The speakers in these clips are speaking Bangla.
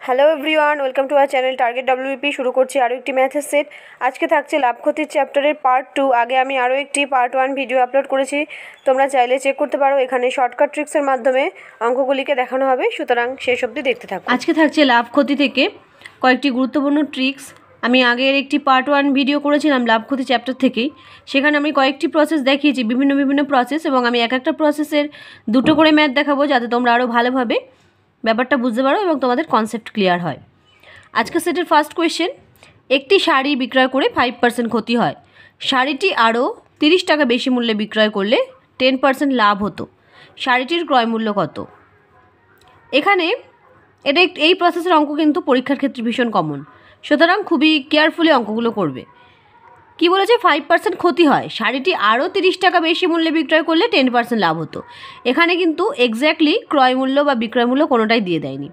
Hello everyone, welcome to our channel target WP. শুরু করছি আরও একটি ম্যাথের সেট। আজকে থাকছে লাভ ক্ষতির চ্যাপ্টারের পার্ট 2। আগে আমি আরও একটি পার্ট 1 ভিডিও আপলোড করেছি, তোমরা চাইলে চেক করতে পারো। এখানে শর্টকাট ট্রিক্সের মাধ্যমে অঙ্কগুলিকে দেখানো হবে, সুতরাং শেষ অবধি দেখতে থাকো। আজকে থাকছে লাভ ক্ষতি থেকে কয়েকটি গুরুত্বপূর্ণ ট্রিক্স। আমি আগের একটি পার্ট 1 ভিডিও করেছিলাম লাভ ক্ষতি চ্যাপ্টার থেকেই, সেখানে আমি কয়েকটি প্রসেস দেখিয়েছি, বিভিন্ন প্রসেস, এবং আমি এক একটা প্রসেসের দুটো করে ম্যাথ দেখাবো যাতে তোমরা আরও ভালোভাবে ব্যাপারটা বুঝতে পারো এবং তোমাদের কনসেপ্ট ক্লিয়ার হয়। আজকে সেটের ফার্স্ট কোয়েশ্চেন, একটি শাড়ি বিক্রয় করে 5% ক্ষতি হয়, শাড়িটি আরও 30 টাকা বেশি মূল্যে বিক্রয় করলে 10% লাভ হতো, শাড়িটির ক্রয় মূল্য কত? এখানে এই প্রসেসের অঙ্ক কিন্তু পরীক্ষার ক্ষেত্রে ভীষণ কমন, সুতরাং খুবই কেয়ারফুলি অঙ্কগুলো করবে। কি বলেছে? 5% ক্ষতি হয়, শাড়িটি আরও 30 টাকা বেশি মূল্যে বিক্রয় করলে 10% লাভ হতো। এখানে কিন্তু এক্স্যাক্টলি ক্রয় মূল্য বা বিক্রয় মূল্য কোনোটাই দিয়ে দেয়নি,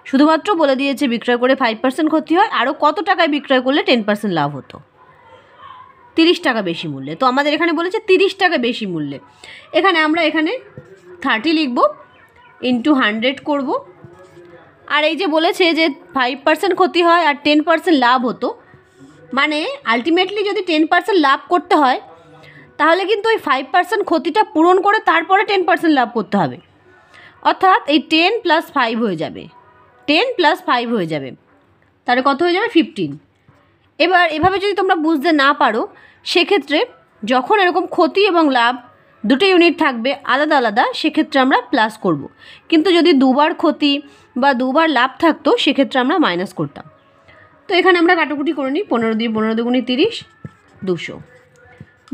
শুধুমাত্র বলে দিয়েছে বিক্রয় করে 5% ক্ষতি হয়, আরও কত টাকায় বিক্রয় করলে 10% লাভ হতো, 30 টাকা বেশি মূল্যে। তো আমাদের এখানে বলেছে 30 টাকা বেশি মূল্যে। আমরা এখানে 30 লিখব, ইন্টু 100 করব। আর এই যে বলেছে যে 5% ক্ষতি হয় আর 10% লাভ হতো, মানে আলটিমেটলি যদি 10% লাভ করতে হয় তাহলে কিন্তু ওই 5% ক্ষতিটা পূরণ করে তারপরে 10% লাভ করতে হবে, অর্থাৎ এই 10 + 5 হয়ে যাবে, 10 + 5 হয়ে যাবে, তাহলে কত হয়ে যাবে? 15। এবার এভাবে যদি তোমরা বুঝতে না পারো, সেক্ষেত্রে যখন এরকম ক্ষতি এবং লাভ দুটো ইউনিট থাকবে আলাদা আলাদা, সেক্ষেত্রে আমরা প্লাস করব, কিন্তু যদি দুবার ক্ষতি বা দুবার লাভ থাকতো সেক্ষেত্রে আমরা মাইনাস করতাম। তো এখানে আমরা কাটাকুটি করে নিই, 15 দিয়ে 15 দুগুণে 30,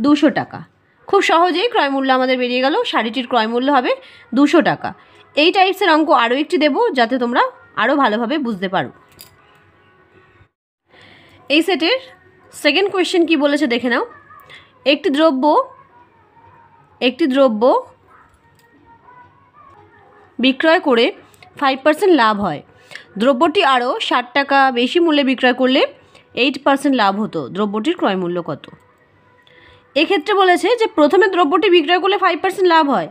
200 টাকা। খুব সহজেই ক্রয় মূল্য আমাদের বেরিয়ে গেল, শাড়িটির ক্রয় মূল্য হবে 200 টাকা। এই টাইপসের অঙ্ক আরও একটি দেবো যাতে তোমরা আরও ভালোভাবে বুঝতে পারো। এই সেটের সেকেন্ড কোয়েশ্চেন কি বলেছে দেখে নাও। একটি দ্রব্য বিক্রয় করে 5% লাভ হয়, দ্রব্যটি আরও 60 টাকা বেশি মূল্যে বিক্রয় করলে 8% লাভ হতো, দ্রব্যটির ক্রয় মূল্য কত? এক্ষেত্রে বলেছে যে প্রথমে দ্রব্যটি বিক্রয় করলে 5% লাভ হয়,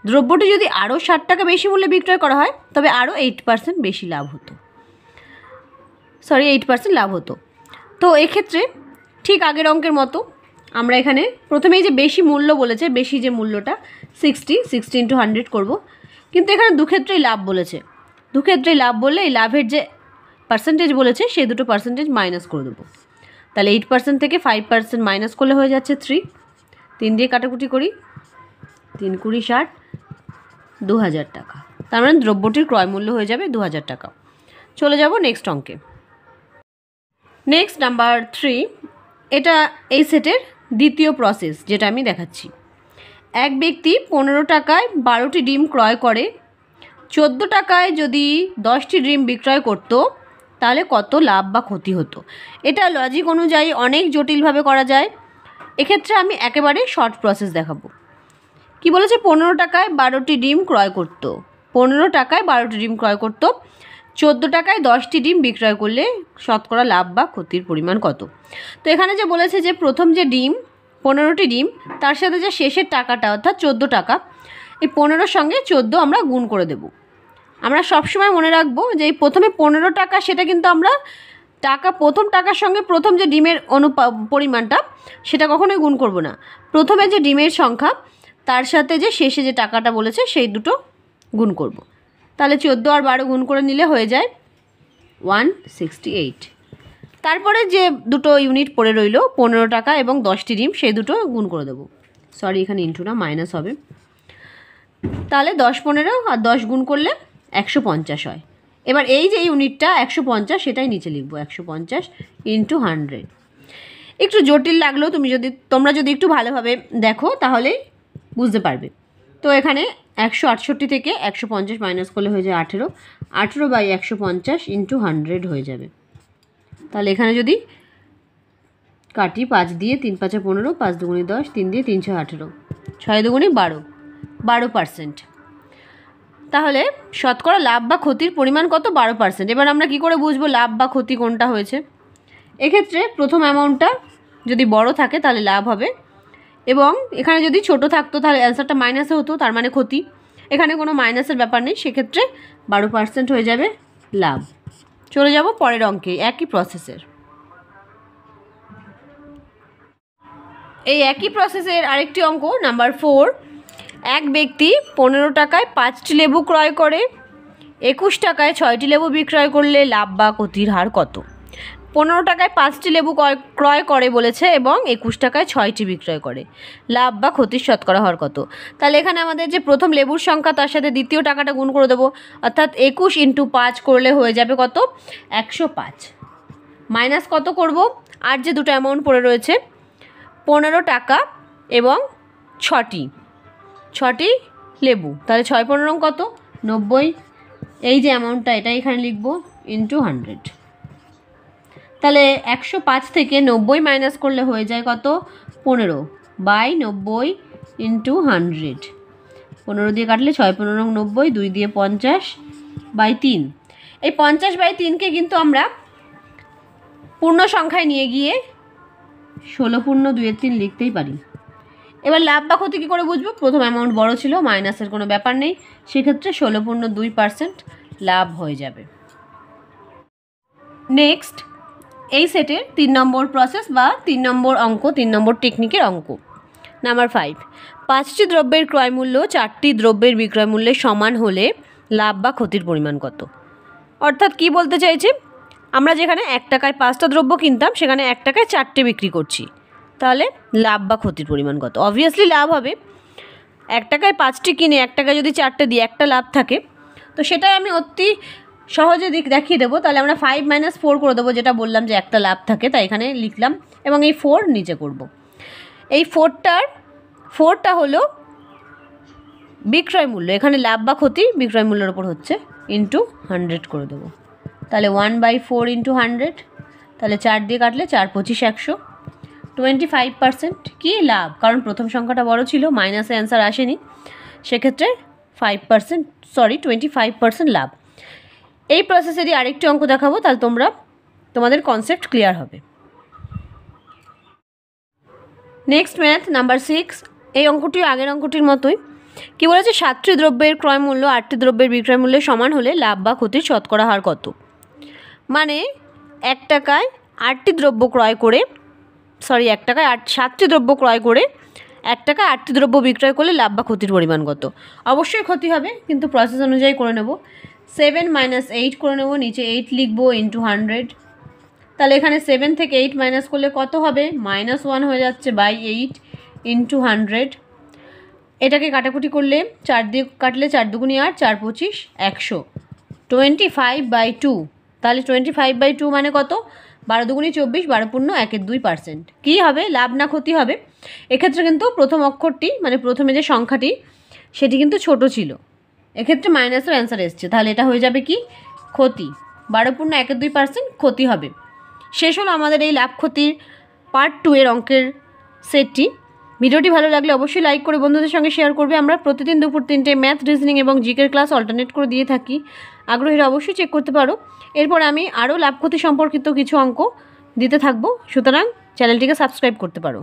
দ্রব্যটি যদি আরও 60 টাকা বেশি মূল্যে বিক্রয় করা হয় তবে আরও 8% বেশি লাভ হতো, 8% লাভ হতো। তো এক্ষেত্রে ঠিক আগের অঙ্কের মতো আমরা এখানে প্রথমেই যে বেশি মূল্য বলেছে, বেশি যে মূল্যটা 60 ইন্টু 100 করব, কিন্তু এখানে দুক্ষেত্রেই লাভ বলেছে, দুক্ষেত্রেই লাভ বললে এই লাভের যে পার্সেন্টেজ বলেছে সেই দুটো পার্সেন্টেজ মাইনাস করে দেবো। তাহলে 8% থেকে 5% মাইনাস করলে হয়ে যাচ্ছে 3, 3 দিয়ে কাটাকুটি করি, 3 × 20 = 60, 2000 টাকা। তার মানে দ্রব্যটির ক্রয় মূল্য হয়ে যাবে 2000 টাকা। চলে যাব নেক্সট অঙ্কে। নেক্সট নাম্বার 3, এটা এই সেটের দ্বিতীয় প্রসেস যেটা আমি দেখাচ্ছি। এক ব্যক্তি 15 টাকায় 12টি ডিম ক্রয় করে, 14 টাকায় যদি 10টি ডিম বিক্রয় করত তাহলে কত লাভ বা ক্ষতি হতো? এটা লজিক অনুযায়ী অনেক জটিলভাবে করা যায়, এক্ষেত্রে আমি একেবারে শর্ট প্রসেস দেখাবো। কি বলেছে? 15 টাকায় 12টি ডিম ক্রয় করত, 15 টাকায় 12টি ডিম ক্রয় করত, 14 টাকায় 10টি ডিম বিক্রয় করলে শতকরা লাভ বা ক্ষতির পরিমাণ কত? তো এখানে যে বলেছে যে প্রথম যে ডিম 15টি ডিম, তার সাথে যে শেষের টাকাটা অর্থাৎ 14 টাকা, এই 15 সঙ্গে 14 আমরা গুণ করে দেব। আমরা সবসময় মনে রাখবো যে এই প্রথমে 15 টাকা, সেটা কিন্তু আমরা প্রথম টাকার সঙ্গে প্রথম যে ডিমের পরিমাণটা সেটা কখনোই গুণ করব না, প্রথমে যে ডিমের সংখ্যা তার সাথে যে শেষে যে টাকাটা বলেছে সেই দুটো গুণ করব। তাহলে 14 আর 12 গুণ করে নিলে হয়ে যায় 168। তারপরে যে দুটো ইউনিট পড়ে রইল 15 টাকা এবং 10টি ডিম, সেই দুটো গুণ করে দেবো। এখানে ইন্টু না মাইনাস হবে, তাহলে 10 15 আর 10 গুণ করলে 150 হয়। এবার এই যে ইউনিটটা 150 সেটাই নিচে লিখব, 150 ইন্টু 100। একটু জটিল লাগলেও তোমরা যদি একটু ভালোভাবে দেখো তাহলে বুঝতে পারবে। তো এখানে 168 থেকে 150 মাইনাস করলে হয়ে যায় 18, 18/150 ইন্টু 100 হয়ে যাবে। তাহলে এখানে যদি কাটি 5 দিয়ে, 3 5 15, 5 দুগুণে 10, 3 দিয়ে 3 6 18, 6 দুগুণে 12, 12%। তাহলে শতকরা লাভ বা ক্ষতির পরিমাণ কত? 12%। এবার আমরা কি করে বুঝবো লাভ বা ক্ষতি কোনটা হয়েছে? এক্ষেত্রে প্রথম অ্যামাউন্টটা যদি বড় থাকে তাহলে লাভ হবে, এবং এখানে যদি ছোট থাকতো তাহলে অ্যান্সারটা মাইনাসে হতো, তার মানে ক্ষতি। এখানে কোনো মাইনাসের ব্যাপার নেই, সেক্ষেত্রে 12% হয়ে যাবে লাভ। চলে যাব পরের অঙ্কে, একই প্রসেসের। এই একই প্রসেসের আরেকটি অঙ্ক নাম্বার 4। এক ব্যক্তি 15 টাকায় 5টি লেবু ক্রয় করে, 21 টাকায় 6টি লেবু বিক্রয় করলে লাভ বা ক্ষতির হার কত? 15 টাকায় 5টি লেবু ক্রয় করে বলেছে এবং 21 টাকায় 6টি বিক্রয় করে, লাভ বা ক্ষতির শতকরা হার কত? তাহলে এখানে আমাদের যে প্রথম লেবুর সংখ্যা তার সাথে দ্বিতীয় টাকাটা গুণ করে দেবো, অর্থাৎ 21 × 5 করলে হয়ে যাবে কত? 105। মাইনাস কত করব? আর যে দুটো অ্যামাউন্ট পড়ে রয়েছে 15 টাকা এবং 6টি লেবু, তাহলে 6 15 কত? 90। এই যে অ্যামাউন্টটা এটা এখানে লিখব ইন্টু 100। তাহলে 105 থেকে 90 মাইনাস করলে হয়ে যায় কত? 15/90 ইন্টু 100। 15 দিয়ে কাটলে 6 15 90, 2 দিয়ে 50/3। এই 50/3কে কিন্তু আমরা পূর্ণ সংখ্যায় নিয়ে গিয়ে 16 পূর্ণ 2/3 লিখতেই পারি। এবার লাভ বা ক্ষতি কী করে বুঝবো? প্রথম অ্যামাউন্ট বড় ছিল, মাইনাসের কোনো ব্যাপার নেই, সেক্ষেত্রে 16.2% লাভ হয়ে যাবে। নেক্সট, এই সেটের 3 নম্বর প্রসেস বা 3 নম্বর অঙ্ক, 3 নম্বর টেকনিকের অঙ্ক নাম্বার 5। 5টি দ্রব্যের ক্রয় মূল্য 4টি দ্রব্যের বিক্রয় মূল্যের সমান হলে লাভ বা ক্ষতির পরিমাণ কত? অর্থাৎ কি বলতে চাইছে, আমরা যেখানে 1 টাকায় 5টা দ্রব্য কিনতাম সেখানে 1 টাকায় 4টে বিক্রি করছি, তাহলে লাভ বা ক্ষতির পরিমাণ কত? অবভিয়াসলি লাভ হবে। 1 টাকায় 5টি কিনে 1 টাকায় যদি 4টে দিই একটা লাভ থাকে, তো সেটাই আমি অতি সহজে দেখিয়ে দেবো। তাহলে আমরা 5 - 4 করে দেবো, যেটা বললাম যে একটা লাভ থাকে, তাই এখানে লিখলাম এবং এই 4 নিচে করব। এই 4টা হলো বিক্রয় মূল্য, এখানে লাভ বা ক্ষতি বিক্রয় মূল্যের ওপর হচ্ছে, ইন্টু 100 করে দেবো। তাহলে 1/4 ইন্টু 100, তাহলে 4 দিয়ে কাটলে 4 25 100। 25% কি লাভ, কারণ প্রথম সংখ্যাটা বড় ছিল, মাইনাসে অ্যান্সার আসেনি, সেক্ষেত্রে 25% লাভ। এই প্রসেসেরই আরেকটি অঙ্ক দেখাবো, তাহলে তোমাদের কনসেপ্ট ক্লিয়ার হবে। Next math number 6। এই অঙ্কটি আগের অঙ্কটির মতোই। কি বলেছে? 7টি দ্রব্যের ক্রয় মূল্য 8টি দ্রব্যের বিক্রয় মূল্যের সমান হলে লাভ বা ক্ষতির শতকরা হার কত? মানে 1 টাকায় 8টি দ্রব্য ক্রয় করে, 1 টাকায় 7টি দ্রব্য ক্রয় করে 1 টাকায় 8টি দ্রব্য বিক্রয় করলে লাভ বা ক্ষতির পরিমাণ কত? অবশ্যই ক্ষতি হবে, কিন্তু প্রসেস অনুযায়ী করে নেব। 7 - 8 করে নেব, নিচে 8 লিখব ইন্টু 100। তাহলে এখানে 7 থেকে 8 মাইনাস করলে কত হবে? -1 হয়ে যাচ্ছে /8 ইন্টু 100। এটাকে কাটাকুটি করলে 4 দিয়ে কাটলে 4 দুগুণি 8, 4 25 100, 25/2। তাহলে 25/2 মানে কত? 12 দুগুণি 24, 12 পূর্ণ 1/2%। কী হবে, লাভ না ক্ষতি হবে? এক্ষেত্রে কিন্তু প্রথম অক্ষরটি মানে প্রথমে যে সংখ্যাটি সেটি কিন্তু ছোট ছিল, এক্ষেত্রে মাইনাসের অ্যান্সার এসছে, তাহলে এটা হয়ে যাবে কি? ক্ষতি। 12 পূর্ণ 1/2% ক্ষতি হবে। শেষ হলো আমাদের এই লাভ ক্ষতির পার্ট 2 এর অঙ্কের সেটটি। ভিডিওটি ভালো লাগলে অবশ্যই লাইক করে বন্ধুদের সঙ্গে শেয়ার করবে। আমরা প্রতিদিন দুপুর 3টায় ম্যাথ, রিজনিং এবং জিকের ক্লাস অল্টারনেট করে দিয়ে থাকি, আগ্রহীরা অবশ্যই চেক করতে পারো। এরপর আমি আরও লাভ ক্ষতি সম্পর্কিত কিছু অঙ্ক দিতে থাকবো, সুতরাং চ্যানেলটিকে সাবস্ক্রাইব করতে পারো।